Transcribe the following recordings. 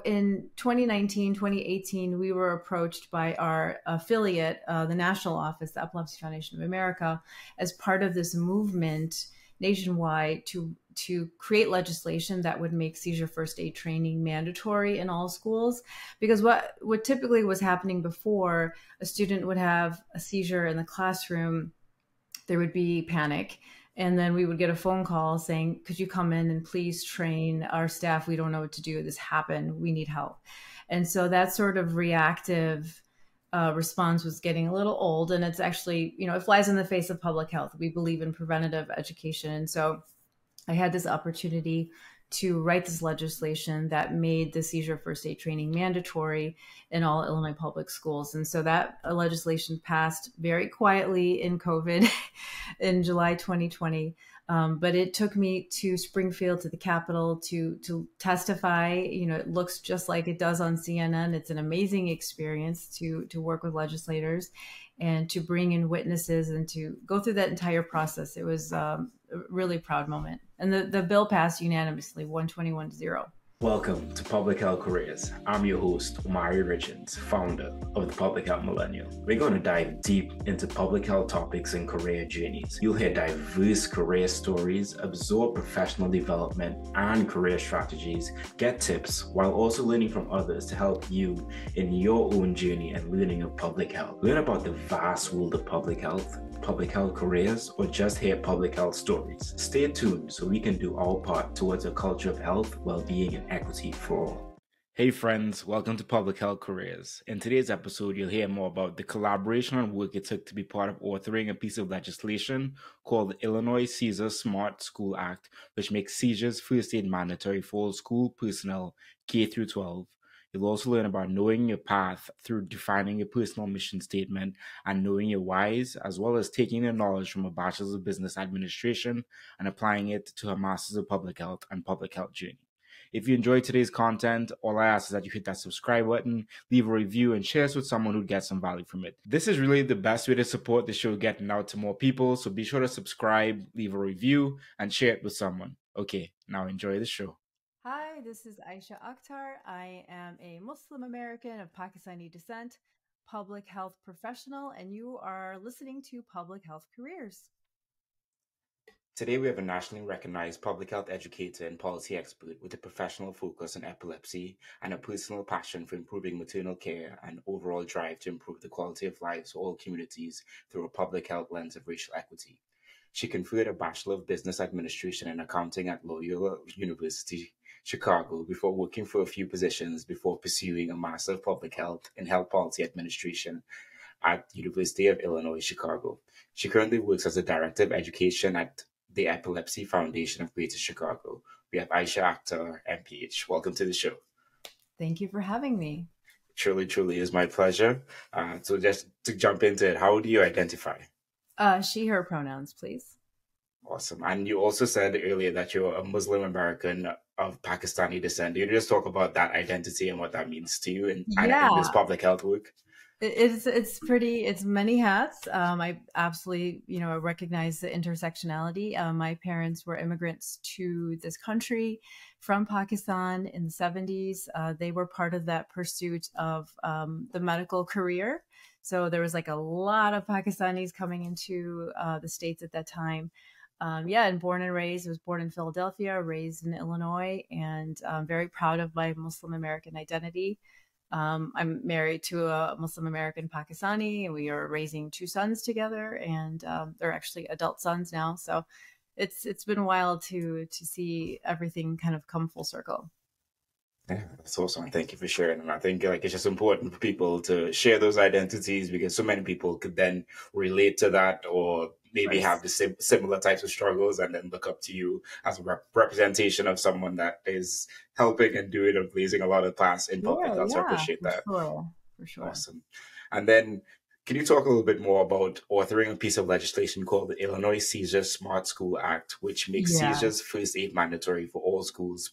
in 2019, 2018, we were approached by our affiliate, the national office, the Epilepsy Foundation of America, as part of this movement nationwide to create legislation that would make seizure first aid training mandatory in all schools. Because what typically was happening before, a student would have a seizure in the classroom, there would be panic. And then we would get a phone call saying, could you come in and please train our staff? We don't know what to do. This happened. We need help. And so that sort of reactive response was getting a little old. And it's actually, it flies in the face of public health. We believe in preventative education. And so I had this opportunity to write this legislation that made the seizure first aid training mandatory in all Illinois public schools. And so that legislation passed very quietly in COVID in July 2020. But it took me to Springfield, to the Capitol, to testify. It looks just like it does on CNN. It's an amazing experience to work with legislators and to bring in witnesses and to go through that entire process. It was a really proud moment. And the bill passed unanimously, 121-0. Welcome to Public Health Careers. I'm your host, Omari Richards, founder of the Public Health Millennial. We're going to dive deep into public health topics and career journeys. You'll hear diverse career stories, absorb professional development and career strategies, get tips, while also learning from others to help you in your own journey and learning of public health. Learn about the vast world of public health careers, or just hear public health stories. Stay tuned so we can do our part towards a culture of health, well-being, and equity for all. Hey friends, welcome to Public Health Careers. In today's episode, you'll hear more about the collaboration and work it took to be part of authoring a piece of legislation called the Illinois Seizure Smart School Act, which makes seizures first aid mandatory for all school personnel K through 12. You'll also learn about knowing your path through defining your personal mission statement and knowing your whys, as well as taking the knowledge from a Bachelor's of Business Administration and applying it to a Master's of Public Health and Public Health journey. If you enjoyed today's content, all I ask is that you hit that subscribe button, leave a review, and share this with someone who gets some value from it. This is really the best way to support the show getting out to more people, so be sure to subscribe, leave a review, and share it with someone. Okay, now enjoy the show. Hi, this is Ayesha Akhtar. I am a Muslim American of Pakistani descent, public health professional, and you are listening to Public Health Careers. Today, we have a nationally recognized public health educator and policy expert with a professional focus on epilepsy and a personal passion for improving maternal care and overall drive to improve the quality of lives for all communities through a public health lens of racial equity. She conferred a Bachelor of Business Administration and Accounting at Loyola University Chicago before working for a few positions before pursuing a Master of Public Health and Health Policy Administration at University of Illinois Chicago. She currently works as a Director of Education at the Epilepsy Foundation of Greater Chicago. We have Ayesha Akhtar, MPH. Welcome to the show. Thank you for having me. Truly is my pleasure. So just to jump into it, how do you identify? She, her pronouns, please. Awesome. And you also said earlier that you're a Muslim American of Pakistani descent. You just talk about that identity and what that means to you in this public health work. It's many hats. I absolutely, recognize the intersectionality. My parents were immigrants to this country from Pakistan in the 70s. They were part of that pursuit of the medical career. So there was like a lot of Pakistanis coming into the States at that time. And born and raised. I was born in Philadelphia, raised in Illinois, and I'm very proud of my Muslim American identity. I'm married to a Muslim American Pakistani, and we are raising two sons together, and they're actually adult sons now. So it's been a while to see everything kind of come full circle. Yeah, that's awesome. Thank you for sharing. And I think it's just important for people to share those identities because so many people could then relate to that or maybe have the similar types of struggles and then look up to you as a representation of someone that is helping and doing and blazing a lot of paths in public health. So I appreciate that. For sure. Awesome. And then can you talk a little bit more about authoring a piece of legislation called the Illinois Seizure Smart School Act, which makes seizures first aid mandatory for all schools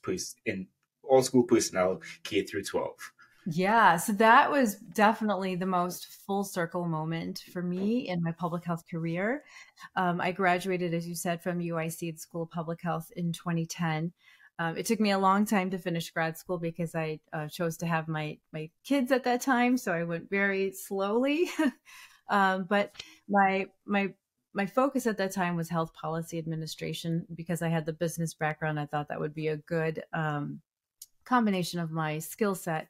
all school personnel K through 12. Yeah, so that was definitely the most full circle moment for me in my public health career. I graduated, as you said, from UIC, the School of Public Health in 2010. It took me a long time to finish grad school because I chose to have my kids at that time, so I went very slowly. But my focus at that time was health policy administration because I had the business background. I thought that would be a good combination of my skill set.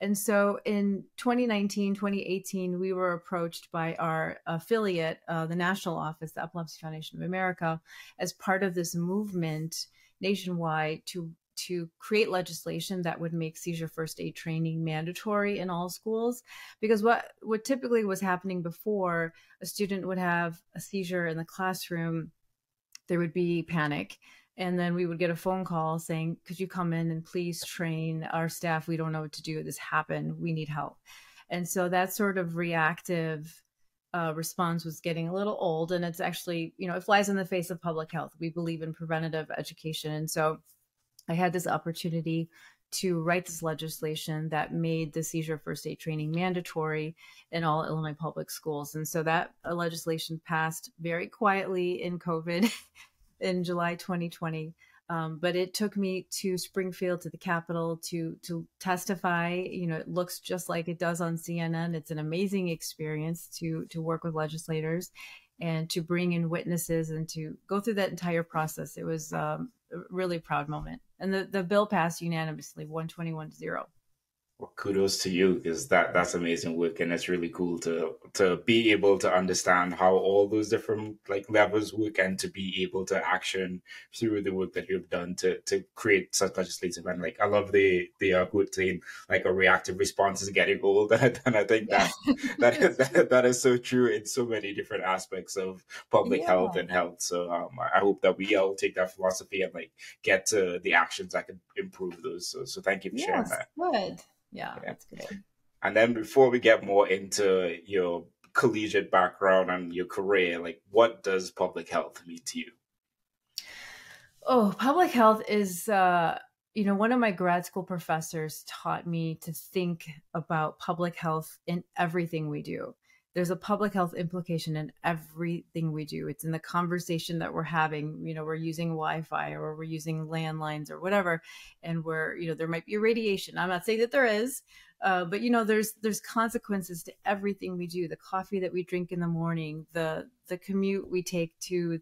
And so in 2019, 2018, we were approached by our affiliate, the national office, the Epilepsy Foundation of America, as part of this movement nationwide to create legislation that would make seizure first aid training mandatory in all schools. Because what typically was happening before, a student would have a seizure in the classroom, there would be panic. And then we would get a phone call saying, could you come in and please train our staff? We don't know what to do. This happened. We need help. And so that sort of reactive response was getting a little old. And it's actually, it flies in the face of public health. We believe in preventative education. And so I had this opportunity to write this legislation that made the seizure first aid training mandatory in all Illinois public schools. And so that legislation passed very quietly in COVID in July 2020. But it took me to Springfield, to the Capitol, to testify. It looks just like it does on CNN. It's an amazing experience to work with legislators and to bring in witnesses and to go through that entire process. It was a really proud moment. And the bill passed unanimously, 121-0. Well, kudos to you, because that's amazing work, and it's really cool to be able to understand how all those different levels work, and to be able to action through the work that you've done to create such legislative. And I love the quote saying a reactive response is getting old, and I think that is so true in so many different aspects of public health and health. So I hope that we all take that philosophy and get to the actions that can improve those. So thank you for sharing that. Good. Yeah, that's good. And then before we get more into your collegiate background and your career, what does public health mean to you? Oh, public health is, one of my grad school professors taught me to think about public health in everything we do. There's a public health implication in everything we do. It's in the conversation that we're having. We're using Wi-Fi or we're using landlines or whatever, and there might be radiation. I'm not saying that there is, but there's consequences to everything we do. The coffee that we drink in the morning, the commute we take to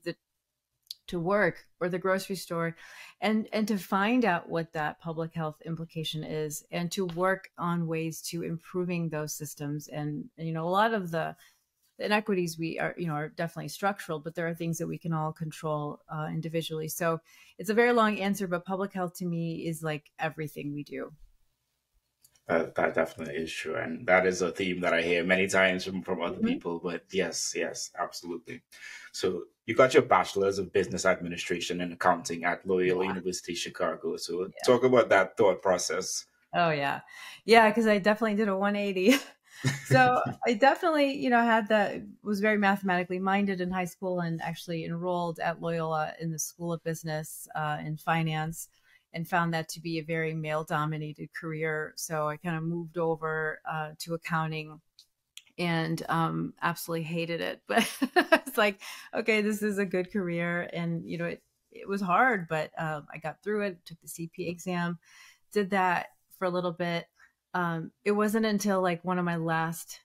work or the grocery store, and to find out what that public health implication is, and to work on ways to improving those systems. And a lot of the inequities we are definitely structural, but there are things that we can all control individually. So it's a very long answer, but public health to me is everything we do. That definitely is true. And that is a theme that I hear many times from other people. But yes, absolutely. So you got your Bachelor's of Business Administration and Accounting at Loyola University Chicago. So talk about that thought process. Oh, yeah. Yeah, because I definitely did a 180. So I definitely, was very mathematically minded in high school, and actually enrolled at Loyola in the School of Business and Finance, and found that to be a very male-dominated career. So I kind of moved over to accounting and absolutely hated it. But it's okay, this is a good career. And, it was hard, but I got through it, took the CPA exam, did that for a little bit. It wasn't until one of my last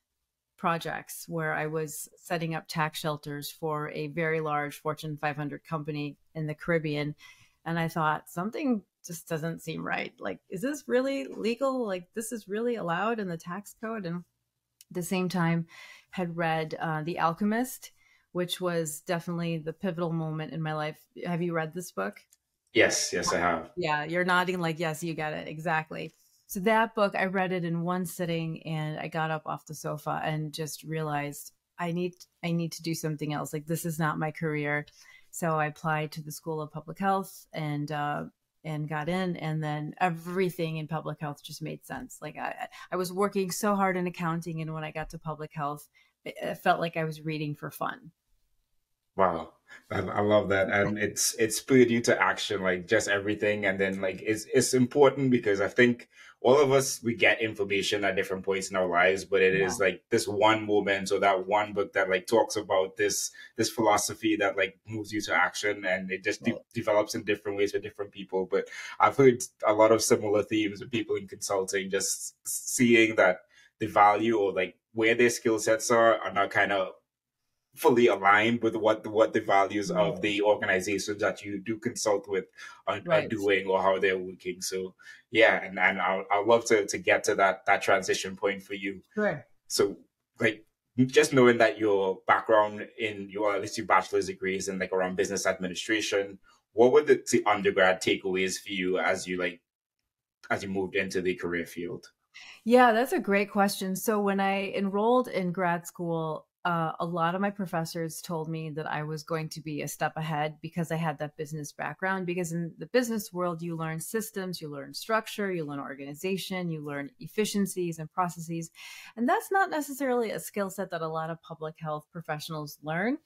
projects where I was setting up tax shelters for a very large Fortune 500 company in the Caribbean. And I thought, something just doesn't seem right. Is this really legal? This is really allowed in the tax code? And at the same time had read The Alchemist, which was definitely the pivotal moment in my life. Have you read this book? Yes, I have. Yeah, you're nodding yes, you get it. Exactly. So that book, I read it in one sitting, and I got up off the sofa and just realized I need to do something else. This is not my career. So I applied to the School of Public Health and got in, and then everything in public health just made sense. I was working so hard in accounting, and when I got to public health, it felt like I was reading for fun. Wow. I love that. And it's spurred you to action, like just everything. And then like it's important because I think all of us we get information at different points in our lives, but it Yeah. is like this one moment or that one book that like talks about this philosophy that like moves you to action, and it just Right. develops in different ways for different people. But I've heard a lot of similar themes with people in consulting, just seeing that the value or like where their skill sets are not kind of fully aligned with what the values of Right. the organizations that you do consult with are Right. doing or how they're working. So yeah, and I'd love to get to that transition point for you. Sure. So like just knowing that your background in your at least your bachelor's degrees in like around business administration, what were the undergrad takeaways for you as you moved into the career field? Yeah, that's a great question. So when I enrolled in grad school, a lot of my professors told me that I was going to be a step ahead because I had that business background. Because in the business world, you learn systems, you learn structure, you learn organization, you learn efficiencies and processes. And that's not necessarily a skill set that a lot of public health professionals learn.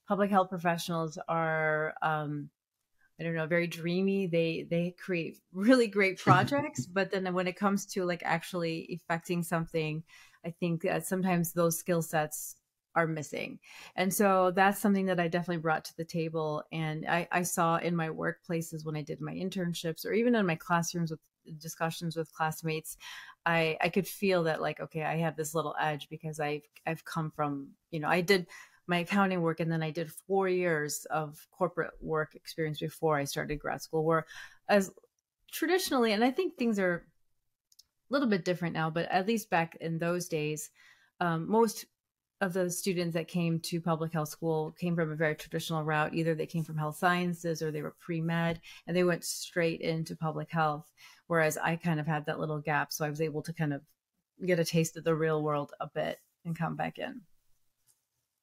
Public health professionals are I don't know, very dreamy. They create really great projects, but then when it comes to like actually effecting something, I think that sometimes those skill sets are missing. And so that's something that I definitely brought to the table. And I saw in my workplaces when I did my internships or even in my classrooms with discussions with classmates, I could feel that like, okay, I have this little edge because I've come from, I did my accounting work and then I did 4 years of corporate work experience before I started grad school, where as traditionally, and I think things are a little bit different now, but at least back in those days, most of the students that came to public health school came from a very traditional route. Either they came from health sciences or they were pre-med and they went straight into public health. Whereas I kind of had that little gap. So I was able to kind of get a taste of the real world a bit and come back in.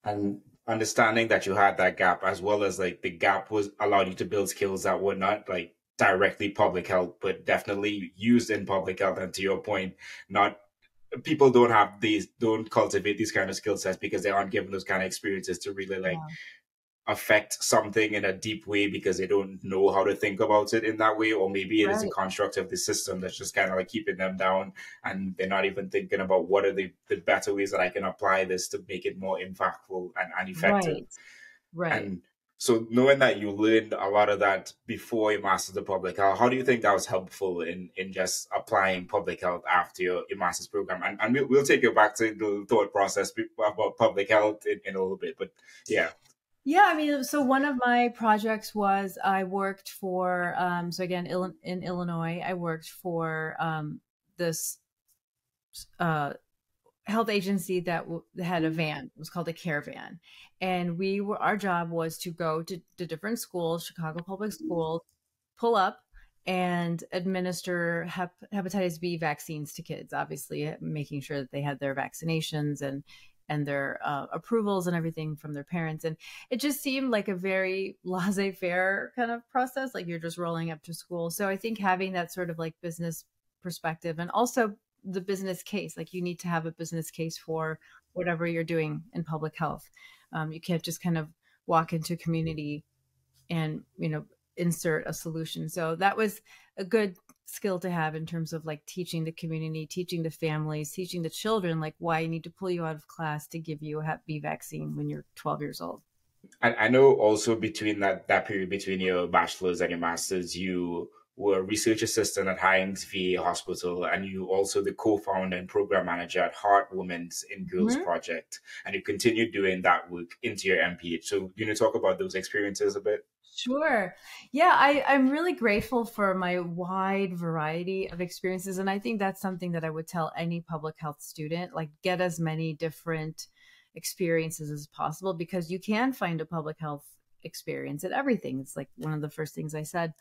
And understanding that you had that gap as well as like the gap was allowed you to build skills that were not like directly public health but definitely used in public health, and to your point, not people don't cultivate these kind of skill sets because they aren't given those kind of experiences to really like Yeah. affect something in a deep way because they don't know how to think about it in that way, or maybe it is a Right. construct of the system that's just kind of like keeping them down, and they're not even thinking about what are the better ways that I can apply this to make it more impactful and effective. Right. Right. And so knowing that you learned a lot of that before you mastered the public health, how do you think that was helpful in just applying public health after your master's program? And we'll take you back to the thought process about public health in a little bit, but yeah. Yeah, I mean, so one of my projects was I worked for, so again, in Illinois, I worked for this uh, health agency that had a van. It was called a care van. And our job was to go to different schools, Chicago public schools, pull up and administer hepatitis B vaccines to kids, obviously making sure that they had their vaccinations and their approvals and everything from their parents. And it just seemed like a very laissez-faire kind of process, like you're just rolling up to school. So I think having that sort of like business perspective and also the business case, like you need to have a business case for whatever you're doing in public health. You can't just kind of walk into a community and insert a solution. So that was a good skill to have in terms of like teaching the community, teaching the families, teaching the children like why I need to pull you out of class to give you a hep B vaccine when you're 12 years old. I know also between that period between your bachelor's and your master's, you were a research assistant at Hines VA Hospital, and you also the co-founder and program manager at Heart Women's in Girls Mm-hmm. Project, and you continued doing that work into your MPH. So, you know, talk about those experiences a bit. Sure. Yeah, I'm really grateful for my wide variety of experiences. And I think that's something that I would tell any public health student, like get as many different experiences as possible because you can find a public health experience at everything. It's like one of the first things I said.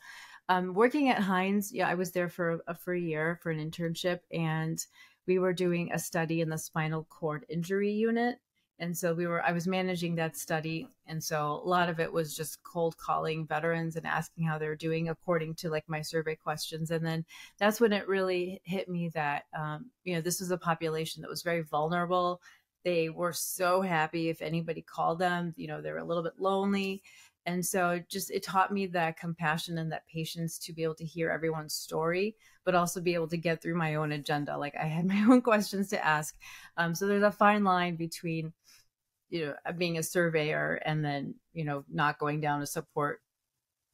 Working at Hines, yeah, I was there for a year for an internship, and we were doing a study in the spinal cord injury unit. And so I was managing that study. And so a lot of it was just cold calling veterans and asking how they're doing according to like my survey questions. And then that's when it really hit me that, this was a population that was very vulnerable. They were so happy if anybody called them. You know, they were a little bit lonely. And so it taught me that compassion and that patience to be able to hear everyone's story, but also be able to get through my own agenda. Like I had my own questions to ask. So there's a fine line between, you know, being a surveyor and then, you know, not going down a support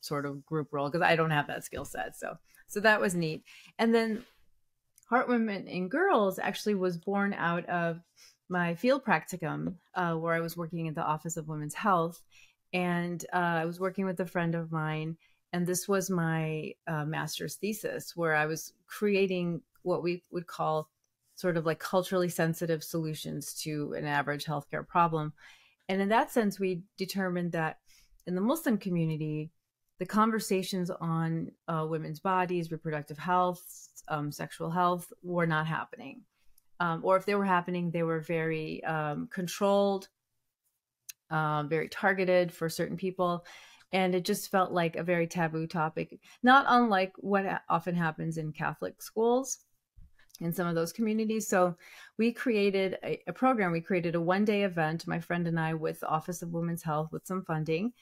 sort of group role, because I don't have that skill set. So that was neat. And then Heart Women and Girls actually was born out of my field practicum, where I was working at the Office of Women's Health. And I was working with a friend of mine. And this was my master's thesis, where I was creating what we would call sort of like culturally sensitive solutions to an average healthcare problem. And in that sense, we determined that in the Muslim community, the conversations on women's bodies, reproductive health, sexual health were not happening. Or if they were happening, they were very controlled, very targeted for certain people. And it just felt like a very taboo topic, not unlike what often happens in Catholic schools in some of those communities. So we created a program. We created a one-day event, my friend and I, with the Office of Women's Health with some funding.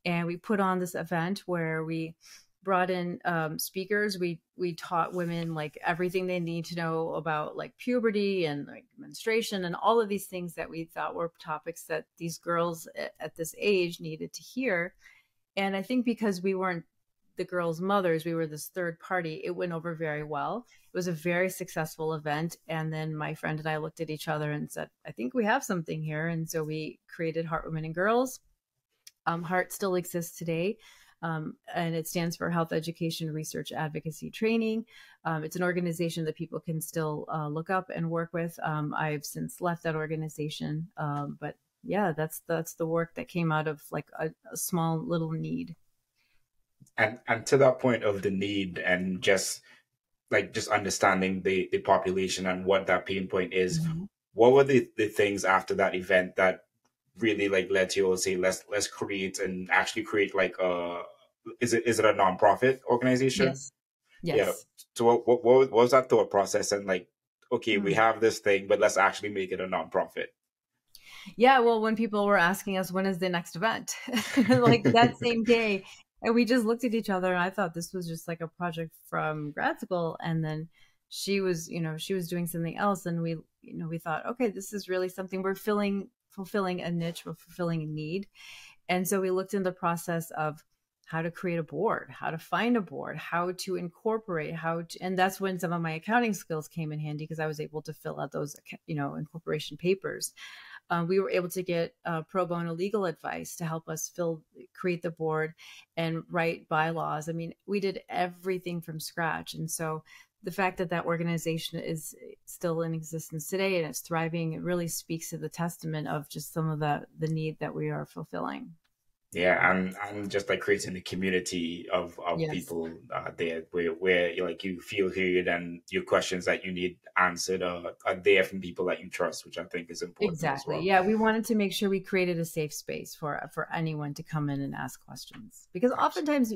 And we put on this event where we brought in speakers. We taught women like everything they need to know about like puberty and like menstruation and all of these things that we thought were topics that these girls at this age needed to hear. And I think because we weren't the girls' mothers, we were this third party, it went over very well. It was a very successful event. And then my friend and I looked at each other and said, I think we have something here. And so we created Heart Women and Girls. Heart still exists today. And it stands for Health Education Research Advocacy Training. It's an organization that people can still look up and work with. I've since left that organization. But yeah, that's the work that came out of like a small little need. And to that point of the need and just understanding the population and what that pain point is, what were the things after that event that really like led to you say let's create and actually create like is it a nonprofit organization? Yes. Yeah. So what was that thought process? And like, okay, we have this thing, but let's actually make it a nonprofit. Yeah, well, when people were asking us when is the next event, like that same day, and we just looked at each other, and I thought this was just like a project from grad school, and then she was doing something else, and we thought, okay, this is really something we're fulfilling a niche, we're fulfilling a need. And so we looked in the process of how to create a board, how to find a board, how to incorporate, and that's when some of my accounting skills came in handy, because I was able to fill out those, incorporation papers. We were able to get pro bono legal advice to help us create the board and write bylaws. I mean, we did everything from scratch. And so the fact that that organization is still in existence today and it's thriving, it really speaks to the testament of just some of the need that we are fulfilling. Yeah, and just like creating a community of Yes. people there where you feel heard and your questions that you need answered are there from people that you trust, which I think is important. Exactly. As well. Yeah, we wanted to make sure we created a safe space for anyone to come in and ask questions, because oftentimes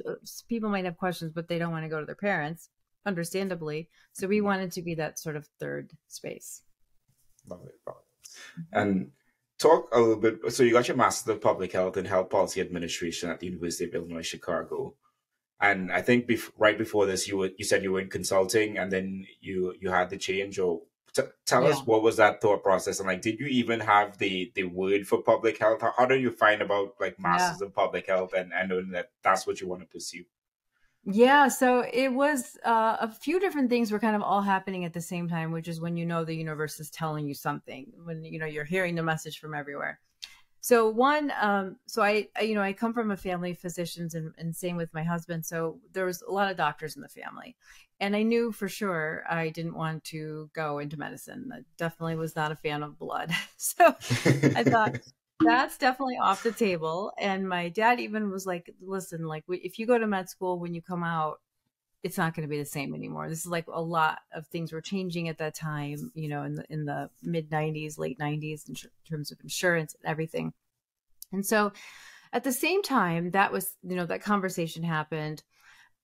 people might have questions, but they don't want to go to their parents, understandably. So we wanted to be that sort of third space. Love it. And talk a little bit. So you got your Master's of Public Health and Health Policy Administration at the University of Illinois Chicago, and I think right before this, you said you were in consulting, and then you had the change. Or tell us, what was that thought process, and like, did you even have the word for public health? How did you find about like Masters of Public Health and knowing that that's what you want to pursue? Yeah, so it was a few different things were kind of all happening at the same time, which is when the universe is telling you something, when you're hearing the message from everywhere. So one, I come from a family of physicians, and same with my husband. So there was a lot of doctors in the family, and I knew for sure I didn't want to go into medicine. I definitely was not a fan of blood. So I thought, that's definitely off the table. And my dad even was like, listen, like if you go to med school, when you come out, it's not going to be the same anymore. This is like a lot of things were changing at that time, in the mid 90s, late 90s, in terms of insurance and everything. And so at the same time, that was, that conversation happened.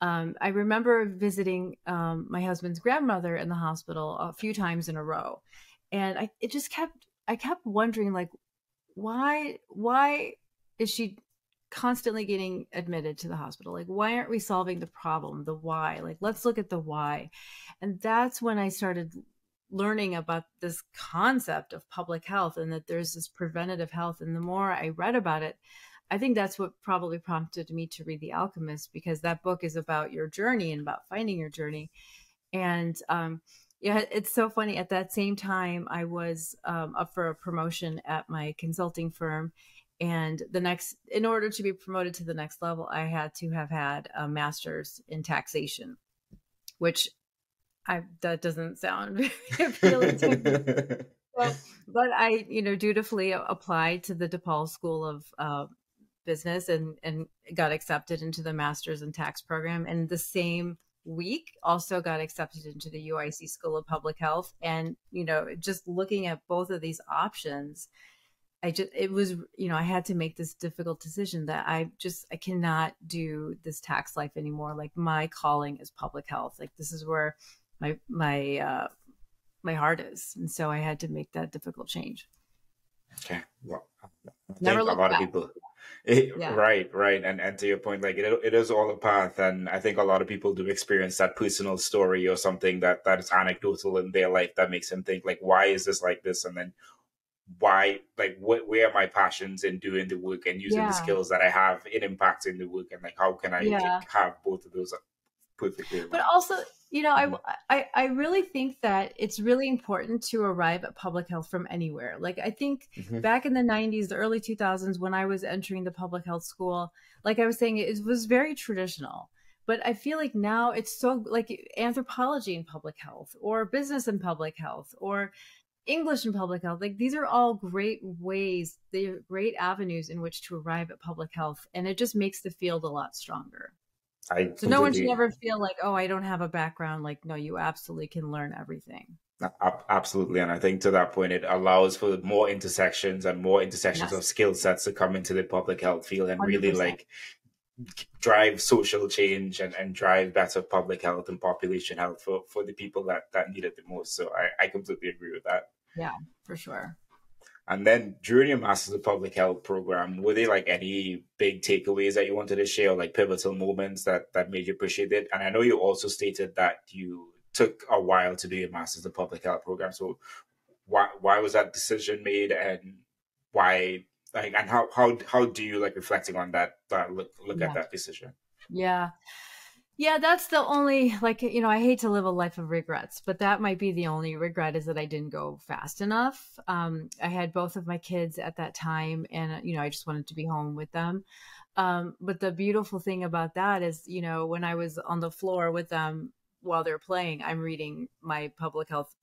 I remember visiting my husband's grandmother in the hospital a few times in a row. And I kept wondering, like, why is she constantly getting admitted to the hospital? Like, why aren't we solving the problem, the why? Like, let's look at the why. And that's when I started learning about this concept of public health and that there's this preventative health. And the more I read about it, I think that's what probably prompted me to read The Alchemist, because that book is about your journey and about finding your journey. And yeah, it's so funny. At that same time, I was up for a promotion at my consulting firm. And in order to be promoted to the next level, I had to have had a master's in taxation, which that doesn't sound very appealing to me. But I, dutifully applied to the DePaul School of Business and got accepted into the master's in tax program. And the same week also got accepted into the UIC School of Public Health. And, just looking at both of these options, I had to make this difficult decision that I cannot do this tax life anymore. Like, my calling is public health. Like, this is where my heart is. And so I had to make that difficult change. Okay. Well, I Never think a look lot back. of people, Yeah. right. And to your point, like it is all a path. And I think a lot of people do experience that personal story or something that is anecdotal in their life that makes them think, like, why is this like this? And then why, like, where are my passions in doing the work and using the skills that I have in impacting the work? And like, how can I have both of those perfectly? But also, I really think that it's really important to arrive at public health from anywhere. Like, I think back in the 90s, the early 2000s, when I was entering the public health school, like I was saying, it was very traditional. But I feel like now it's so, like, anthropology in public health, or business in public health, or English in public health. Like, these are all great ways, they're great avenues in which to arrive at public health. And it just makes the field a lot stronger. So no one should ever feel like, oh, I don't have a background. Like, no, you absolutely can learn everything. Absolutely. And I think to that point, it allows for more intersections of skill sets to come into the public health field and 100%. Really like drive social change and drive better public health and population health for the people that need it the most. So I completely agree with that. Yeah, for sure. And then during your Masters of Public Health program, were there like any big takeaways that you wanted to share, or like pivotal moments that made you appreciate it? And I know you also stated that you took a while to do your Masters of Public Health program. So why was that decision made, and why, like, and how do you, like, reflecting on that look at that decision? Yeah, that's the only, like, I hate to live a life of regrets, but that might be the only regret, is that I didn't go fast enough. I had both of my kids at that time, and, I just wanted to be home with them. But the beautiful thing about that is, when I was on the floor with them while they're playing, I'm reading my public health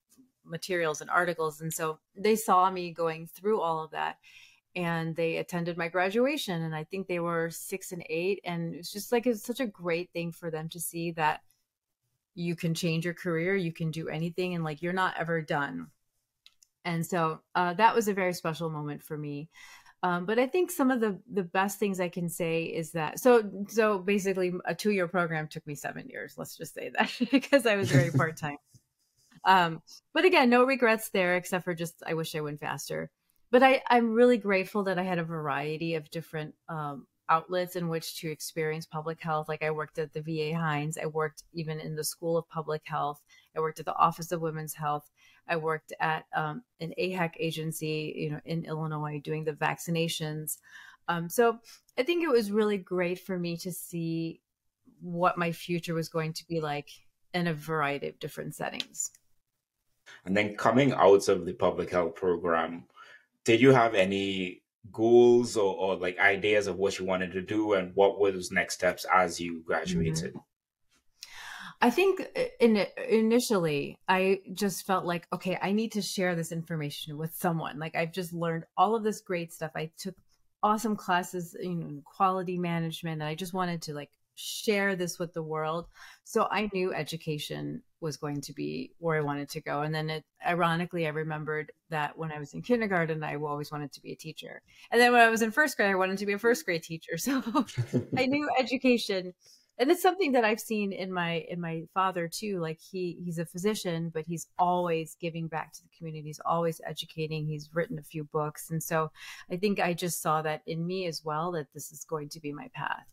materials and articles. And so they saw me going through all of that. And they attended my graduation, and I think they were 6 and 8. And it's just like, it's such a great thing for them to see that you can change your career, you can do anything, and like, you're not ever done. And so that was a very special moment for me. But I think some of the best things I can say is that, so basically a 2-year program took me 7 years. Let's just say that, because I was very part-time. But again, no regrets there, except for just, I wish I went faster. But I'm really grateful that I had a variety of different outlets in which to experience public health. Like, I worked at the VA Hines. I worked even in the School of Public Health. I worked at the Office of Women's Health. I worked at an AHEC agency, in Illinois, doing the vaccinations. So I think it was really great for me to see what my future was going to be like in a variety of different settings. And then coming out of the public health program, did you have any goals or like ideas of what you wanted to do, and what were those next steps as you graduated? I think initially I just felt like, okay, I need to share this information with someone. Like, I've just learned all of this great stuff. I took awesome classes in quality management, and I just wanted to, like, share this with the world. So I knew education was going to be where I wanted to go. And then ironically, I remembered that when I was in kindergarten, I always wanted to be a teacher. And then when I was in first grade, I wanted to be a first grade teacher. So I knew education. and it's something that I've seen in my father too. Like he's a physician, but he's always giving back to the community. He's always educating. He's written a few books. And so I think I just saw that in me as well, that this is going to be my path.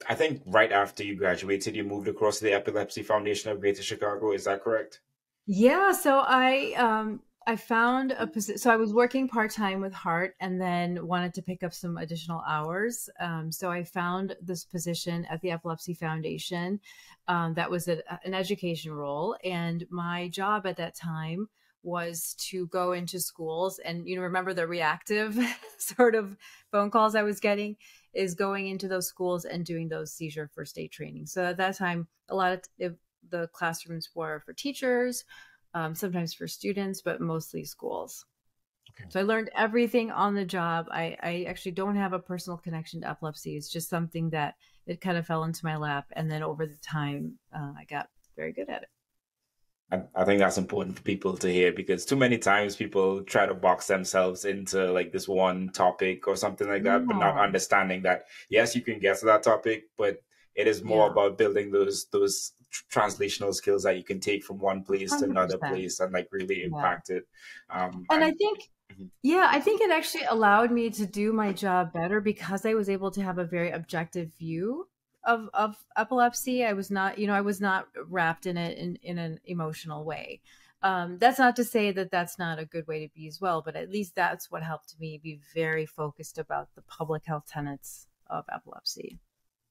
I think right after you graduated, you moved across to the Epilepsy Foundation of Greater Chicago. Is that correct? Yeah, so I found a position. So I was working part-time with Heart and then wanted to pick up some additional hours. So I found this position at the Epilepsy Foundation, that was an education role. And my job at that time was to go into schools and, remember the reactive sort of phone calls I was getting, is going into those schools and doing those seizure first aid training. So at that time, a lot of the classrooms were for teachers, sometimes for students, but mostly schools. Okay. So I learned everything on the job. I actually don't have a personal connection to epilepsy. It's just something that it kind of fell into my lap. And then over the time, I got very good at it. I think that's important for people to hear, because too many times people try to box themselves into like this one topic or something like that, but not understanding that, yes, you can get to that topic, but it is more about building those translational skills that you can take from one place 100%. To another place and like really impact it. And I think, I think it actually allowed me to do my job better because I was able to have a very objective view of epilepsy. I was not, I was not wrapped in it in an emotional way. That's not to say that that's not a good way to be as well, but at least that's what helped me be very focused about the public health tenets of epilepsy.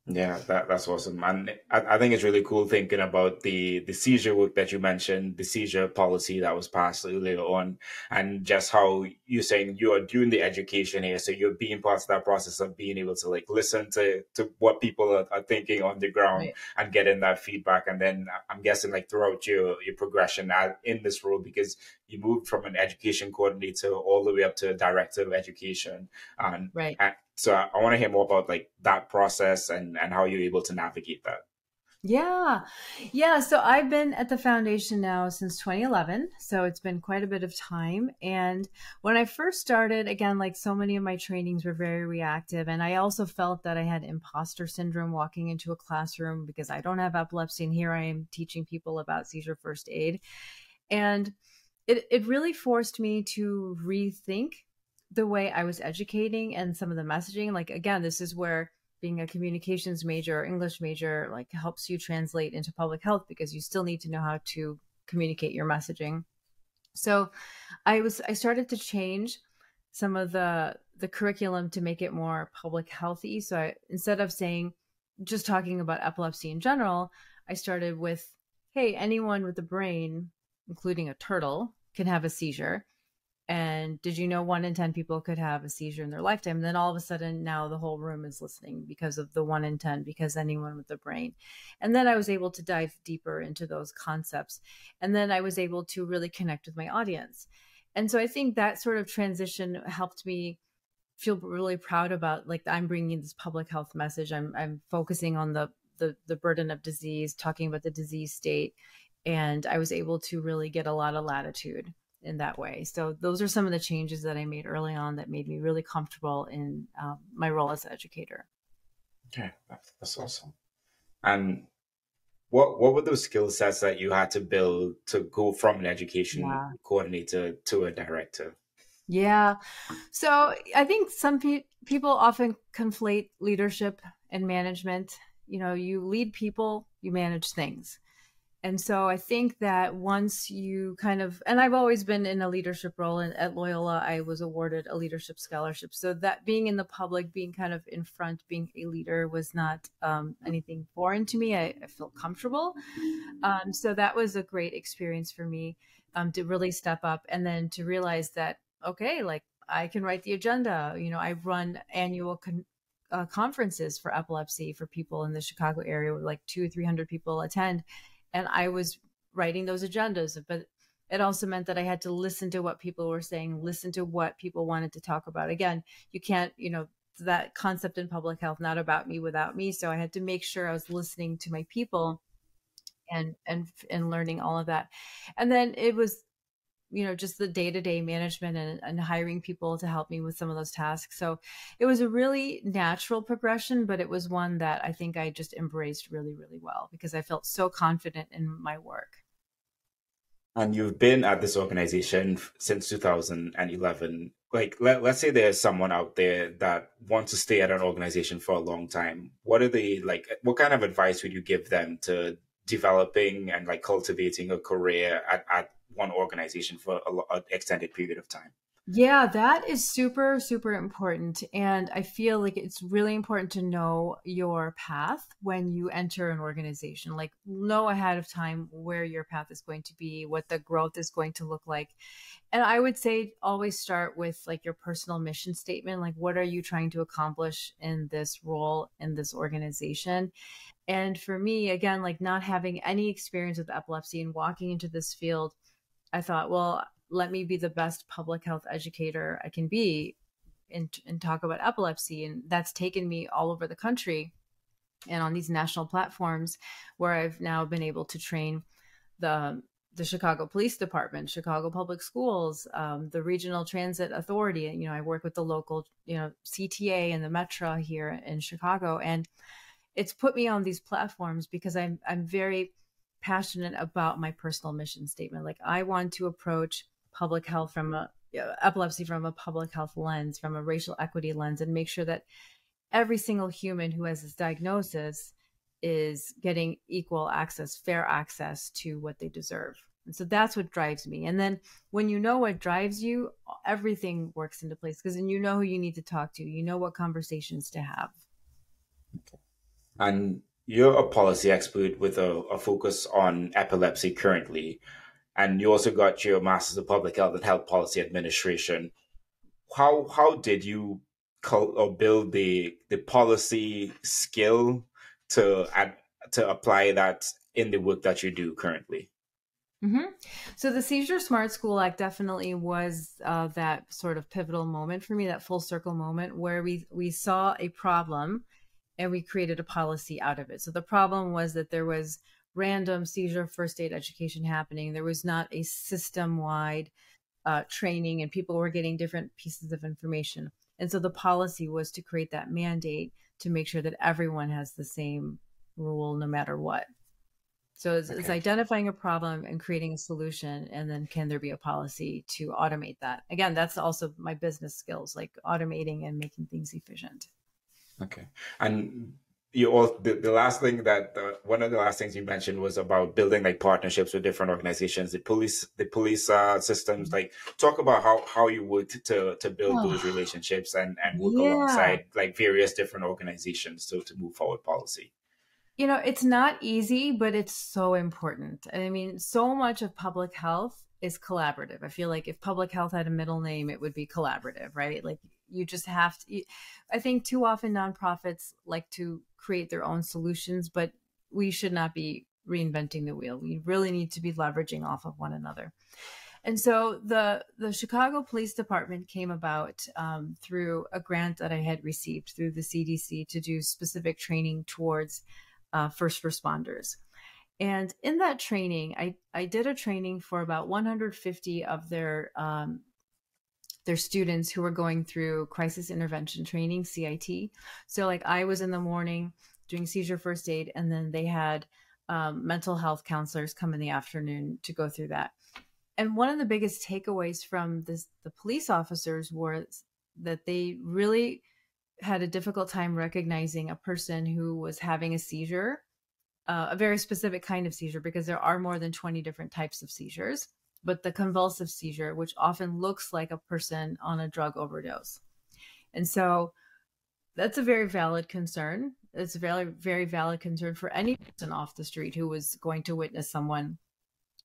Yeah, that's awesome. And I think it's really cool thinking about the seizure work that you mentioned, the seizure policy that was passed later on, and just how you're saying you are doing the education here. So you're being part of that process of being able to like listen to what people are thinking on the ground, right, and getting that feedback. And then I'm guessing like throughout your progression in this role, because you moved from an education coordinator all the way up to a director of education. And, right. So I want to hear more about like that process and how you're able to navigate that. Yeah. So I've been at the foundation now since 2011. So it's been quite a bit of time. And when I first started, again, like so many of my trainings were very reactive. And I also felt that I had imposter syndrome walking into a classroom because I don't have epilepsy. And here I am teaching people about seizure first aid. And it really forced me to rethink the way I was educating and some of the messaging. Like, again, this is where being a communications major or English major like helps you translate into public health, because you still need to know how to communicate your messaging. So I started to change some of the curriculum to make it more public healthy. So instead of just talking about epilepsy in general, I started with, hey, anyone with a brain, including a turtle, can have a seizure. And did you know 1 in 10 people could have a seizure in their lifetime? And then all of a sudden now the whole room is listening because of the 1 in 10, because anyone with a brain. And then I was able to dive deeper into those concepts. And then I was able to really connect with my audience. And so I think that sort of transition helped me feel really proud about, like, I'm bringing this public health message. I'm focusing on the burden of disease, talking about the disease state. And I was able to really get a lot of latitude in that way. So those are some of the changes that I made early on that made me really comfortable in my role as an educator. Okay, that's awesome. And what were those skill sets that you had to build to go from an education coordinator to a director? Yeah. So I think some people often conflate leadership and management. You lead people, you manage things. And so I think that once you and I've always been in a leadership role, and at Loyola, I was awarded a leadership scholarship. So that being in the public, being kind of in front, being a leader was not anything foreign to me. I feel comfortable. So that was a great experience for me to really step up, and then to realize that, okay, like I can write the agenda. I run annual conferences for epilepsy for people in the Chicago area, where like 200 or 300 people attend. And I was writing those agendas, but it also meant that I had to listen to what people were saying, listen to what people wanted to talk about. Again, you can't, that concept in public health, not about me without me. So I had to make sure I was listening to my people and learning all of that. And then it was just the day-to-day management and hiring people to help me with some of those tasks. So it was a really natural progression, but it was one that I think I just embraced really, really well because I felt so confident in my work. And you've been at this organization since 2011. Like, let's say there's someone out there that wants to stay at an organization for a long time. What kind of advice would you give them to developing and like cultivating a career at one organization for an extended period of time? Yeah, that is super, super important. And I feel like it's really important to know your path when you enter an organization. Like, know ahead of time where your path is going to be, what the growth is going to look like. And I would say always start with like your personal mission statement. Like, what are you trying to accomplish in this role in this organization? And for me, again, like not having any experience with epilepsy and walking into this field, I thought, well, let me be the best public health educator I can be and talk about epilepsy. And that's taken me all over the country and on these national platforms where I've now been able to train the Chicago Police Department, Chicago Public Schools, the Regional Transit Authority. I work with the local, CTA and the Metro here in Chicago. And it's put me on these platforms because I'm very passionate about my personal mission statement. Like I want to approach public health epilepsy from a public health lens, from a racial equity lens, and make sure that every single human who has this diagnosis is getting equal access, fair access to what they deserve. And so that's what drives me. And then when you know what drives you, everything works into place because then you know who you need to talk to, you know what conversations to have. Okay. And you're a policy expert with a focus on epilepsy currently. And you also got your Master's of Public Health and Health Policy Administration. How did you build the policy skill to apply that in the work that you do currently? Mm-hmm. So the Seizure Smart School Act definitely was that sort of pivotal moment for me, that full circle moment where we saw a problem and we created a policy out of it. So the problem was that there was random seizure first aid education happening. There was not a system-wide training and people were getting different pieces of information. And so the policy was to create that mandate to make sure that everyone has the same rule no matter what. So it's identifying a problem and creating a solution. And then can there be a policy to automate that? Again, that's also my business skills, like automating and making things efficient. Okay. And you all the last thing that one of the last things you mentioned was about building like partnerships with different organizations, the police systems. Like talk about how you worked to build those relationships and work alongside like various different organizations to move forward policy. It's not easy, but it's so important. I mean, so much of public health is collaborative. I feel like if public health had a middle name, it would be collaborative, right? Like you just have to, I think too often nonprofits like to create their own solutions, but we should not be reinventing the wheel. We really need to be leveraging off of one another. And so the Chicago Police Department came about through a grant that I had received through the CDC to do specific training towards first responders. And in that training, I did a training for about 150 of their students who were going through crisis intervention training, CIT. So like I was in the morning doing seizure first aid, and then they had mental health counselors come in the afternoon to go through that. And one of the biggest takeaways from the police officers was that they really had a difficult time recognizing a person who was having a seizure, a very specific kind of seizure, because there are more than 20 different types of seizures, but the convulsive seizure, which often looks like a person on a drug overdose. And so that's a very valid concern. It's a very, very valid concern for any person off the street who was going to witness someone.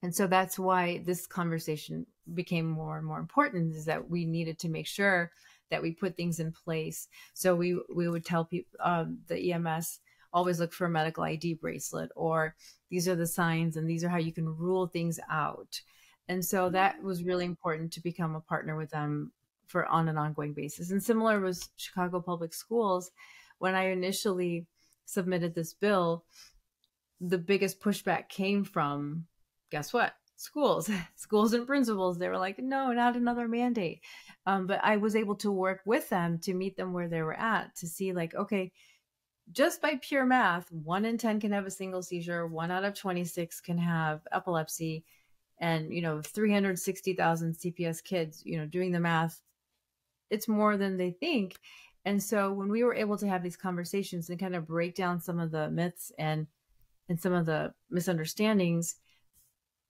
And so that's why this conversation became more and more important, is that we needed to make sure that we put things in place. So we would tell people, the EMS, always look for a medical ID bracelet, or these are the signs and these are how you can rule things out. And so that was really important to become a partner with them on an ongoing basis. And similar was Chicago Public Schools. When I initially submitted this bill, the biggest pushback came from, guess what? schools, schools and principals. They were like, no, not another mandate. But I was able to work with them to meet them where they were at, to see like, okay, just by pure math, 1 in 10 can have a single seizure, 1 out of 26 can have epilepsy, and 360,000 CPS kids, doing the math, it's more than they think. And so when we were able to have these conversations and kind of break down some of the myths and some of the misunderstandings,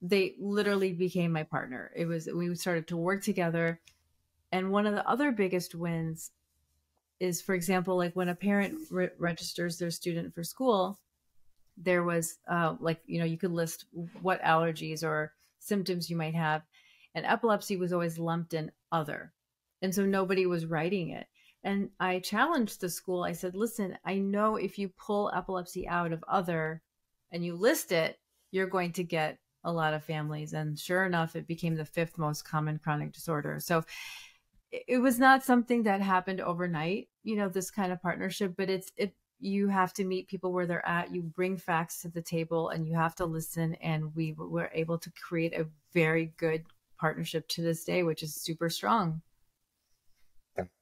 they literally became my partner. We started to work together. And one of the other biggest wins is, for example, like when a parent registers their student for school, there was you could list what allergies or symptoms you might have, and epilepsy was always lumped in other. And so nobody was writing it. And I challenged the school. I said, listen, I know if you pull epilepsy out of other and you list it, you're going to get a lot of families. And sure enough, it became the 5th most common chronic disorder. So it was not something that happened overnight, this kind of partnership, but you have to meet people where they're at. You bring facts to the table and you have to listen. And we were able to create a very good partnership to this day, which is super strong.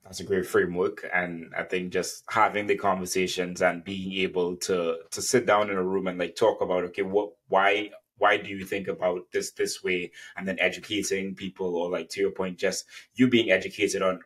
That's a great framework. And I think just having the conversations and being able to sit down in a room and like talk about, okay, why do you think about this way? And then educating people, or like to your point, just you being educated on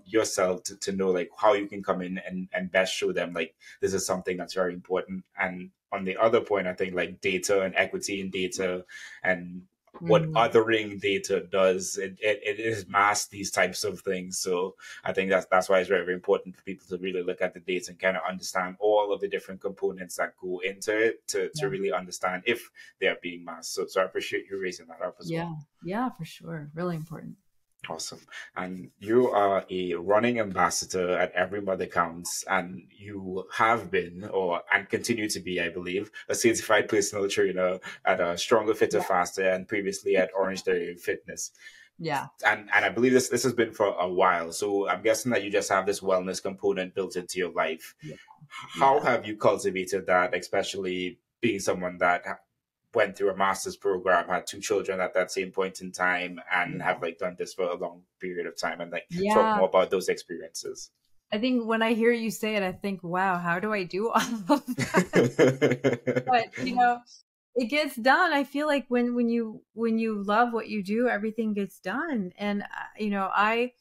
yourself to know like how you can come in and best show them like this is something that's very important. And on the other point, I think like data and equity in data and what othering data does, it is mask these types of things. So I think that's why it's very, very important for people to really look at the data and kind of understand all of the different components that go into it to really understand if they're being masked. So I appreciate you raising that up as well. Yeah, for sure. Really important. Awesome. And you are a running ambassador at Every Mother Counts, and you have been and continue to be, I believe, a certified personal trainer at Stronger, Fitter, Faster, and previously at Orange Theory Fitness. Yeah. And I believe this has been for a while. So I'm guessing that you just have this wellness component built into your life. Yeah. How have you cultivated that, especially being someone that went through a master's program, had 2 children at that same point in time, and have like done this for a long period of time, and like talk more about those experiences? I think when I hear you say it, I think, wow, how do I do all of that? But it gets done. I feel like when you love what you do, everything gets done. And I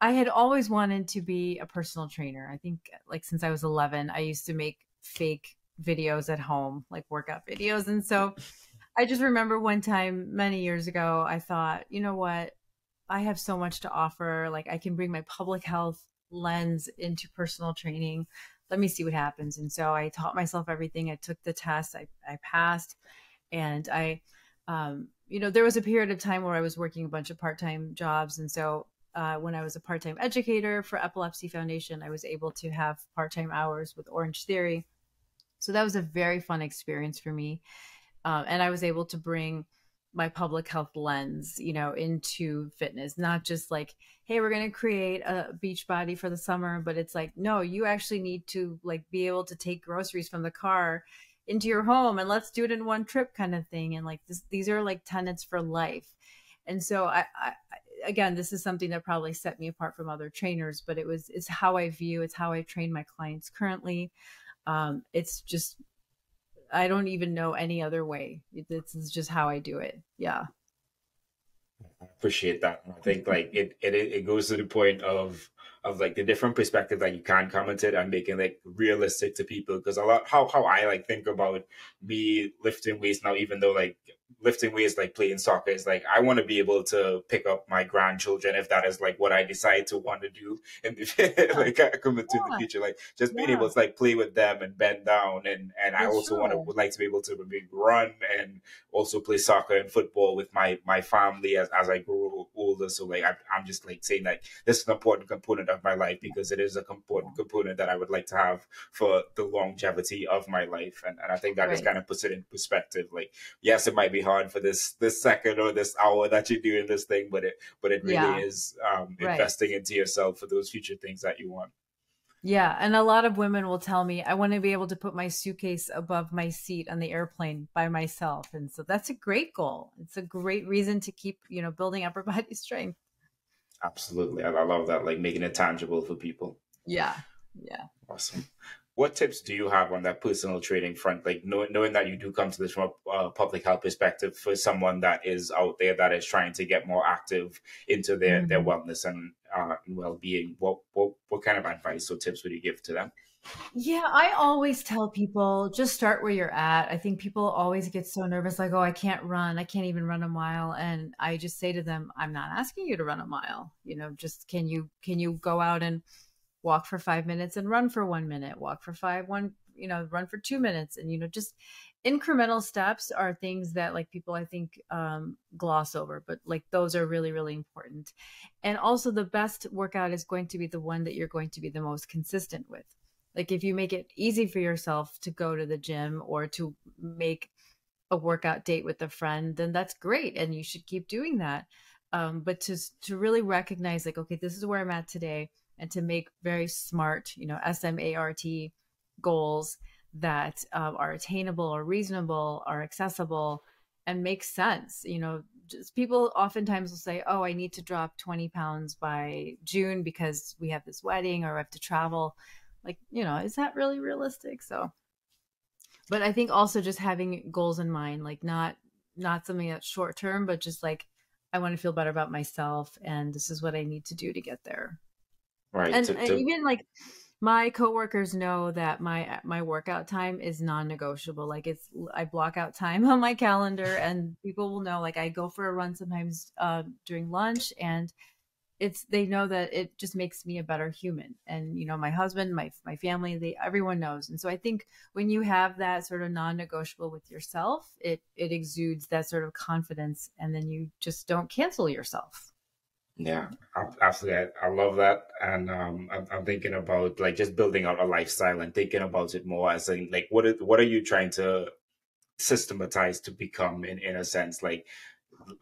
had always wanted to be a personal trainer. I think like since I was 11, I used to make fake videos at home, like workout videos. And so I just remember one time many years ago, I thought, you know what, I have so much to offer. Like I can bring my public health lens into personal training. Let me see what happens. And so I taught myself everything. I took the test. I passed. And there was a period of time where I was working a bunch of part-time jobs. And so when I was a part-time educator for Epilepsy Foundation, I was able to have part-time hours with Orange Theory. So that was a very fun experience for me. And I was able to bring my public health lens, into fitness, not just like, hey, we're going to create a beach body for the summer, but it's like, no, you actually need to like be able to take groceries from the car into your home and let's do it in one trip kind of thing. And like these are like tenets for life. And so again, this is something that probably set me apart from other trainers, but it's how I view, it's how I train my clients currently. It's just, I don't even know any other way. This is just how I do it. Yeah. I appreciate that. I think like it goes to the point of like the different perspective that you can comment it and making like realistic to people. Because a lot how I like think about me lifting weights now, even though like lifting weights like playing soccer is like I want to be able to pick up my grandchildren if that is like what I decide to want to do in the like coming to the future, like just being able to like play with them and bend down and I also would like to be able to maybe run and also play soccer and football with my family as I grow older. So like I'm just like saying like this is an important component of my life because it is a important component that I would like to have for the longevity of my life, and I think that just kind of puts it in perspective. Like yes, it might be hard for this second or this hour that you're doing this thing, but it really is investing into yourself for those future things that you want. Yeah. And a lot of women will tell me, I want to be able to put my suitcase above my seat on the airplane by myself. And so that's a great goal. It's a great reason to keep, building upper body strength. Absolutely. I love that, like making it tangible for people. Yeah. Yeah. Awesome. What tips do you have on that personal training front? Like knowing that you do come to this from a public health perspective for someone that is out there that is trying to get more active into their Mhm. wellness and well being. What kind of advice or tips would you give to them? Yeah, I always tell people just start where you're at. I think people always get so nervous, like, oh, I can't run. I can't even run a mile. And I just say to them, I'm not asking you to run a mile. Just can you go out and walk for 5 minutes and run for 1 minute, walk for run for 2 minutes. And, just incremental steps are things that like people I think gloss over, but like those are really, really important. And also the best workout is going to be the one that you're going to be the most consistent with. Like if you make it easy for yourself to go to the gym or to make a workout date with a friend, then that's great. And you should keep doing that. But to really recognize like, okay, this is where I'm at today, and to make very smart, SMART goals that are attainable or reasonable, are accessible, and make sense. Just people oftentimes will say, oh, I need to drop 20 pounds by June because we have this wedding or I have to travel. Like, is that really realistic? So, but I think also just having goals in mind, like not something that's short term, but just like I want to feel better about myself, and this is what I need to do to get there. Right. And even like my coworkers know that my workout time is non-negotiable. Like I block out time on my calendar, and people will know like I go for a run sometimes during lunch, and they know that it just makes me a better human. And my husband, my family, everyone knows. And so I think when you have that sort of non-negotiable with yourself, it exudes that sort of confidence, and then you just don't cancel yourself. Yeah, absolutely. I love that. And I'm thinking about like just building out a lifestyle and thinking about it more as in like what are you trying to systematize to become in a sense like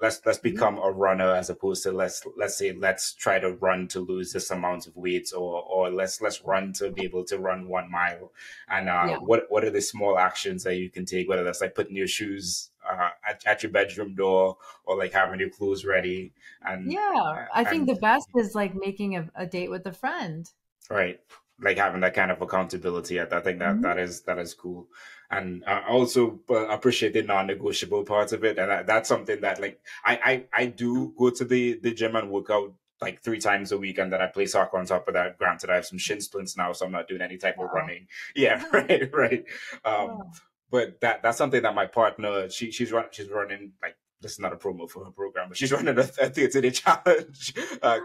let's Yeah. become a runner as opposed to let's say let's try to run to lose this amount of weight or let's run to be able to run 1 mile. And Yeah. what are the small actions that you can take, whether that's like putting your shoes at your bedroom door or like having your clothes ready and Yeah. I think and the best is like making a date with a friend. right, like having that kind of accountability. I think Mhm. that is cool. And I also appreciate the non-negotiable part of it, and that's something that like I do go to the gym and work out like 3 times a week, and then I play soccer on top of that. Granted, I have some shin splints now, so I'm not doing any type of Wow. running. Yeah, right, right. um Wow. but that's something that my partner, she's running like, this is not a promo for her program, but she's running a 30-day challenge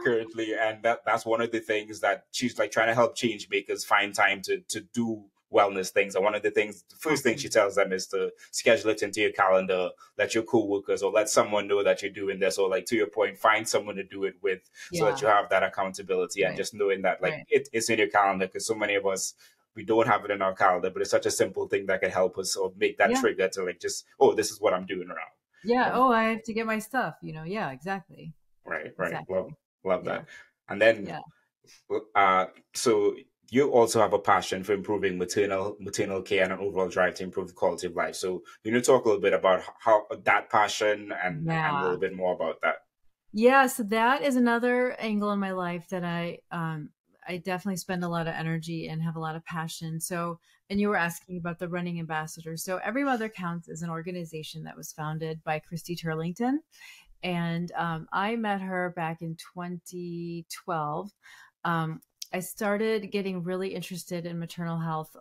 currently, and that's one of the things that she's like trying to help change makers find time to do wellness things. And one of the things, the first thing she Awesome. tells them is to schedule it into your calendar, let your coworkers or let someone know that you're doing this, or like to your point, find someone to do it with, so that Yeah. you have that accountability and Right. just knowing that like Right. it's in your calendar, because so many of us, we don't have it in our calendar, but it's such a simple thing that can help us or make that Yeah. trigger to like just, oh, this is what I'm doing now. Yeah. Um, Oh, I have to get my stuff. Yeah, exactly. right, right. Exactly. Love Yeah. that. And then, Yeah. so you also have a passion for improving maternal care and an overall drive to improve the quality of life. So you need to talk a little bit about how that passion and a Yeah. little bit more about that. Yeah, so that is another angle in my life that I definitely spend a lot of energy and have a lot of passion. So, and you were asking about the running ambassador. So, Every Mother Counts is an organization that was founded by Christy Turlington, and I met her back in 2012. Um, I started getting really interested in maternal health,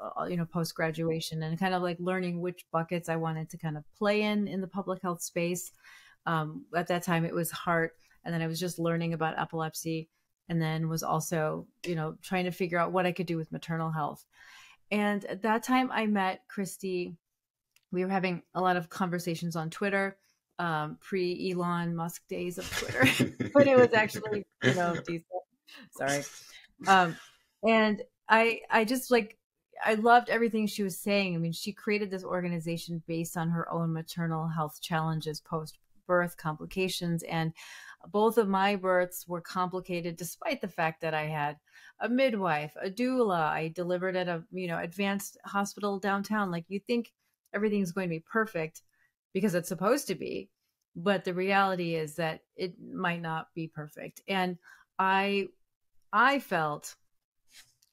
post graduation, and kind of like learning which buckets I wanted to kind of play in the public health space. At that time, it was heart, and then I was just learning about epilepsy, and then was also, trying to figure out what I could do with maternal health. And at that time, I met Christy. We were having a lot of conversations on Twitter, pre Elon Musk days of Twitter, but it was actually, decent. Sorry. Um, and I just like, I loved everything she was saying. I mean, she created this organization based on her own maternal health challenges, post birth complications. And Both of my births were complicated, despite the fact that I had a midwife, a doula. I delivered at a, advanced hospital downtown. Like, you think everything's going to be perfect because it's supposed to be, but the reality is that it might not be perfect. And I felt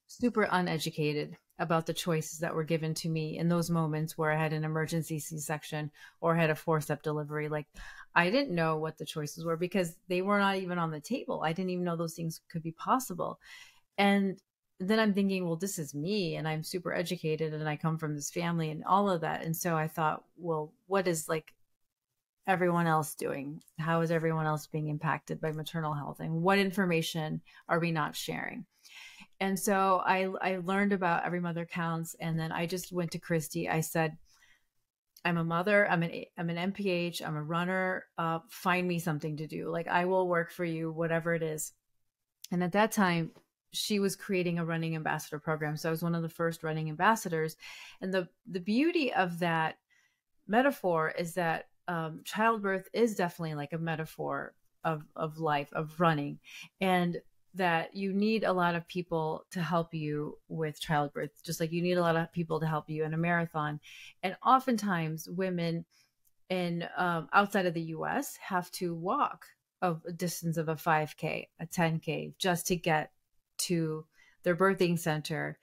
super uneducated about the choices that were given to me in those moments where I had an emergency C-section or had a forceps delivery. Like, I didn't know what the choices were because they were not even on the table. I didn't even know those things could be possible. And then I'm thinking, well, this is me and I'm super educated and I come from this family and all of that. And so I thought, well, what is like everyone else doing? How is everyone else being impacted by maternal health? And what information are we not sharing? And so I learned about Every Mother Counts. And then I just went to Christy. I said, I'm a mother. I'm an MPH. I'm a runner. Find me something to do. Like, I will work for you, whatever it is. And at that time, she was creating a running ambassador program. So I was one of the first running ambassadors. And the beauty of that metaphor is that childbirth is definitely like a metaphor of life, of running, and that you need a lot of people to help you with childbirth, just like you need a lot of people to help you in a marathon. And oftentimes women in outside of the US have to walk a distance of a 5K, a 10K, just to get to their birthing center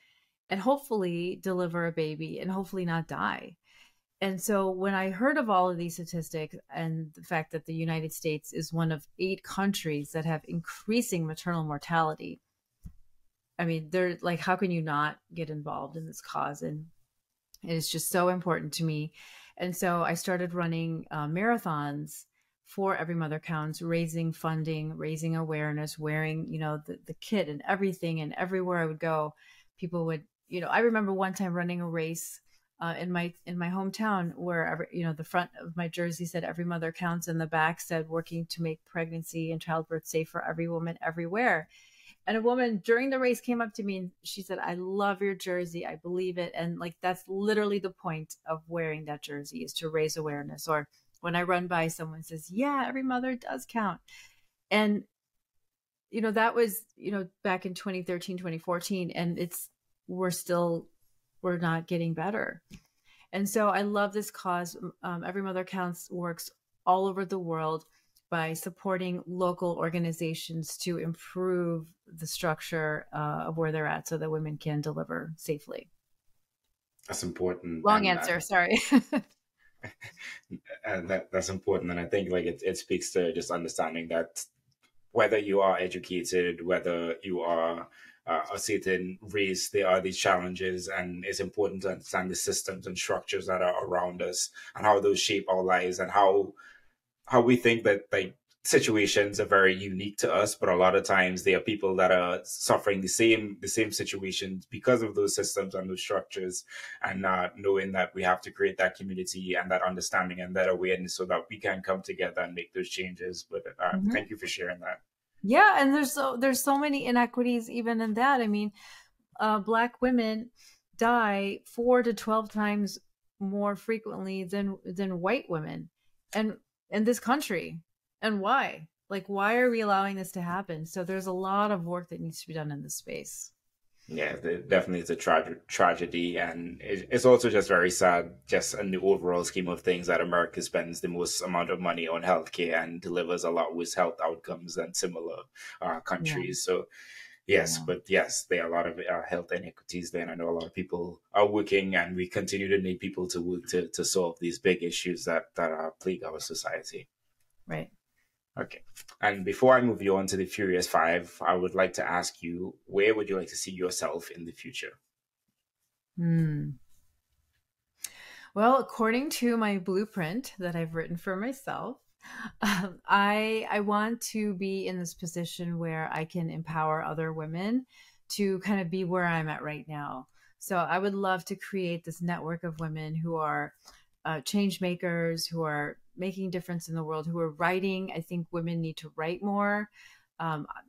and hopefully deliver a baby and hopefully not die. And so when I heard of all of these statistics and the fact that the United States is one of 8 countries that have increasing maternal mortality, I mean, they're like, how can you not get involved in this cause? And it's just so important to me. And so I started running marathons for Every Mother Counts, raising funding, raising awareness, wearing, the kit and everything. And everywhere I would go, people would, I remember one time running a race in my hometown where, the front of my jersey said Every Mother Counts and the back said working to make pregnancy and childbirth safe for every woman everywhere. And a woman during the race came up to me and she said, I love your jersey. I believe it. And like, that's literally the point of wearing that jersey, is to raise awareness. Or when I run by, someone says, yeah, every mother does count. And, that was, back in 2013, 2014, and we're not getting better. And so I love this cause. Every Mother Counts works all over the world by supporting local organizations to improve the structure of where they're at so that women can deliver safely. That's important. Long answer, sorry. That's important. And I think like it speaks to just understanding that whether you are educated, whether you are a certain race, there are these challenges, and it's important to understand the systems and structures that are around us and how those shape our lives, and how we think that like situations are very unique to us, but a lot of times there are people that are suffering the same situations because of those systems and those structures, and knowing that we have to create that community and that understanding and that awareness so that we can come together and make those changes. But thank you for sharing that. Yeah, and there's so many inequities even in that. I mean, Black women die 4 to 12 times more frequently than white women, and in this country. And why? Like, why are we allowing this to happen? So there's a lot of work that needs to be done in this space. Yeah, definitely it's a tragedy, and it's also just very sad, just in the overall scheme of things, that America spends the most amount of money on healthcare and delivers a lot worse health outcomes than similar countries. Yeah. So yes, but yes, there are a lot of health inequities there, and I know a lot of people are working, and we continue to need people to work to solve these big issues that plague our society. Right. Okay. And before I move you on to the Furious Five, I would like to ask you, where would you like to see yourself in the future? Well, according to my blueprint that I've written for myself, I want to be in this position where I can empower other women to kind of be where I'm at right now. So I would love to create this network of women who are change makers, who are making a difference in the world, who are writing. I think women need to write more,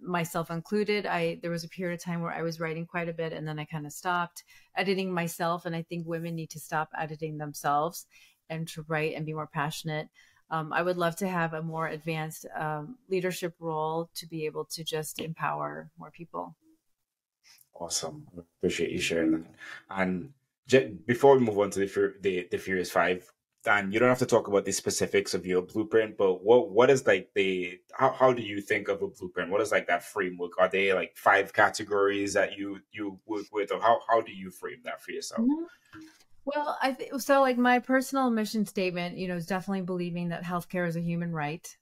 myself included. There was a period of time where I was writing quite a bit, and then I kind of stopped editing myself. And I think women need to stop editing themselves and to write and be more passionate. I would love to have a more advanced leadership role to be able to just empower more people. Awesome. Appreciate you sharing that. And before we move on to the Furious Five, Dan, you don't have to talk about the specifics of your blueprint, but what is like how do you think of a blueprint? What is like that framework? Are they like five categories that you work with, or how do you frame that for yourself? Mhm. Well, I think so. Like my personal mission statement, is definitely believing that healthcare is a human right.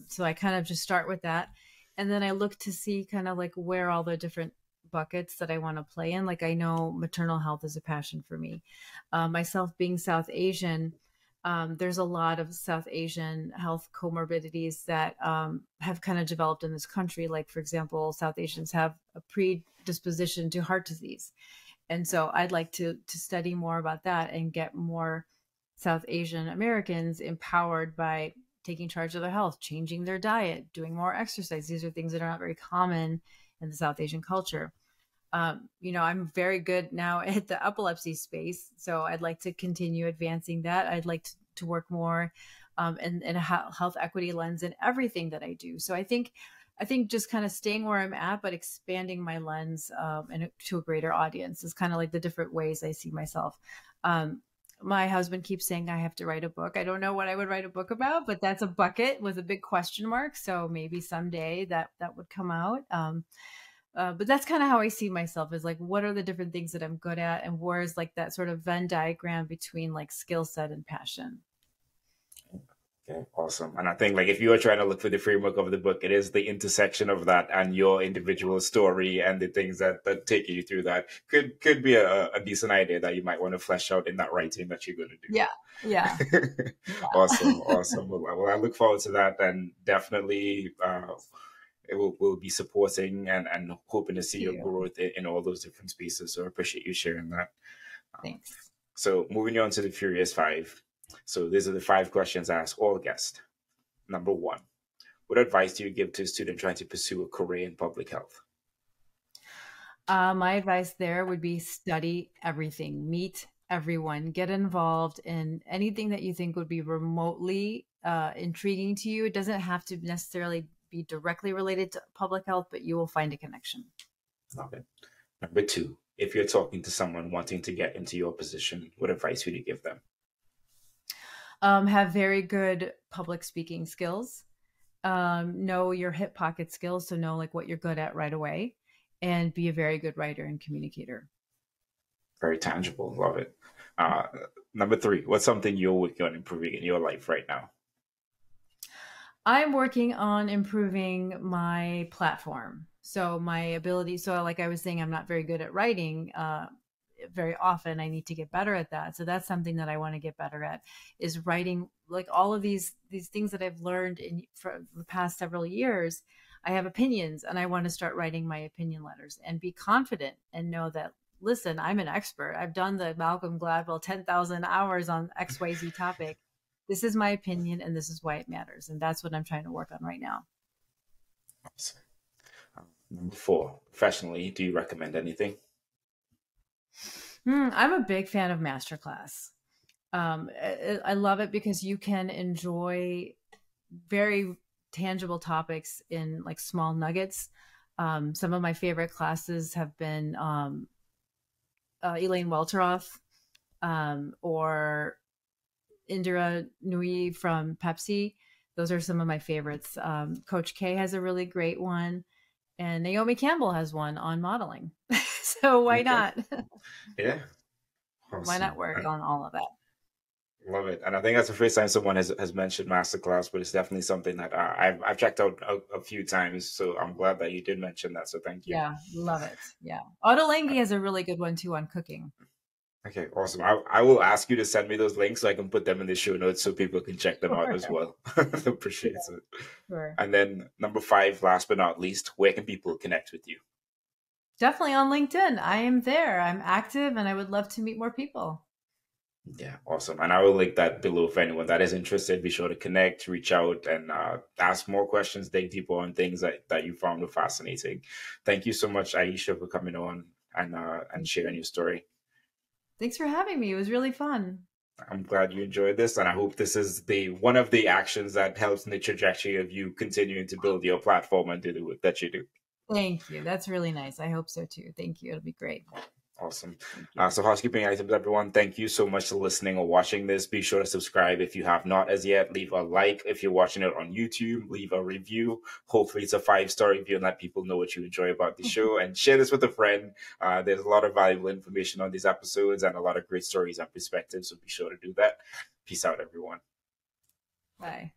So I kind of just start with that, and then I look to see kind of like where all the different buckets that I want to play in. Like I know maternal health is a passion for me. Myself being South Asian, there's a lot of South Asian health comorbidities that have kind of developed in this country. Like for example, South Asians have a predisposition to heart disease. And so I'd like to study more about that and get more South Asian Americans empowered by taking charge of their health, changing their diet, doing more exercise. These are things that are not very common in the South Asian culture. I'm very good now at the epilepsy space, so I'd like to continue advancing that. I'd like to work more in a health equity lens in everything that I do. So I think just kind of staying where I'm at, but expanding my lens and to a greater audience is kind of like the different ways I see myself. My husband keeps saying I have to write a book. I don't know what I would write a book about, but that's a bucket with a big question mark. So maybe someday that would come out. But that's kind of how I see myself, is like, what are the different things that I'm good at, and where's like that sort of Venn diagram between like skill set and passion. Okay, awesome. And I think like if you are trying to look for the framework of the book, it is the intersection of that and your individual story and the things that take you through that could be a decent idea that you might want to flesh out in that writing that you're going to Yeah. Yeah. do. Awesome, awesome. Well, I look forward to that, and definitely we'll be supporting and hoping to see Thank your you. growth in all those different spaces. So I appreciate you sharing that. Thanks. So moving on to the Furious Five. So these are the five questions I ask all guests. Number one, what advice do you give to a student trying to pursue a career in public health? My advice there would be study everything, meet everyone, get involved in anything that you think would be remotely intriguing to you. It doesn't have to necessarily be directly related to public health, but you will find a connection. Love it. Number two, if you're talking to someone wanting to get into your position, what advice would you give them? Have very good public speaking skills. Know your hip pocket skills, so know like what you're good at right away, and be a very good writer and communicator. Very tangible. Love it. Uh, Number three, what's something you're working on improving in your life right now? I'm working on improving my platform. So my ability, so like I was saying, I'm not very good at writing very often. I need to get better at that. So that's something that I want to get better at, is writing like all of these things that I've learned for the past several years. I have opinions and I want to start writing my opinion letters and be confident and know that, listen, I'm an expert. I've done the Malcolm Gladwell 10,000 hours on XYZ topic. This is my opinion and this is why it matters. And that's what I'm trying to work on right now. Awesome. Number four, professionally, do you recommend anything? I'm a big fan of Masterclass. I love it because you can enjoy very tangible topics in like small nuggets. Some of my favorite classes have been Elaine Welteroth or Indira Nui from Pepsi. Those are some of my favorites. Coach K has a really great one, and Naomi Campbell has one on modeling. So why Okay. not? Yeah. Why not Awesome. work on all of that? Love it. And I think that's the first time someone has mentioned masterclass, but it's definitely something that I've checked out a few times. So I'm glad that you did mention that. So thank you. Yeah, love it. Yeah. Ottolenghi has a really good one too on cooking. Okay, awesome. I will ask you to send me those links so I can put them in the show notes so people can check them out Sure. as well. Yeah, Appreciate it. sure. And then number five, last but not least, where can people connect with you? Definitely on LinkedIn. I am there. I'm active and I would love to meet more people. Yeah, awesome. And I will link that below for anyone that is interested. Be sure to connect, reach out, and ask more questions, dig deeper on things that you found fascinating. Thank you so much, Ayesha, for coming on and sharing your story. Thanks for having me. It was really fun. I'm glad you enjoyed this, and I hope this is one of the actions that helps in the trajectory of you continuing to build your platform and do the work that you do. Thank you. That's really nice. I hope so too. Thank you. It'll be great. Awesome. So housekeeping items, everyone. Thank you so much for listening or watching this. Be sure to subscribe if you have not as yet. Leave a like if you're watching it on YouTube. Leave a review. Hopefully it's a 5-star review and let people know what you enjoy about the show. And share this with a friend. There's a lot of valuable information on these episodes and a lot of great stories and perspectives. So be sure to do that. Peace out, everyone. Bye.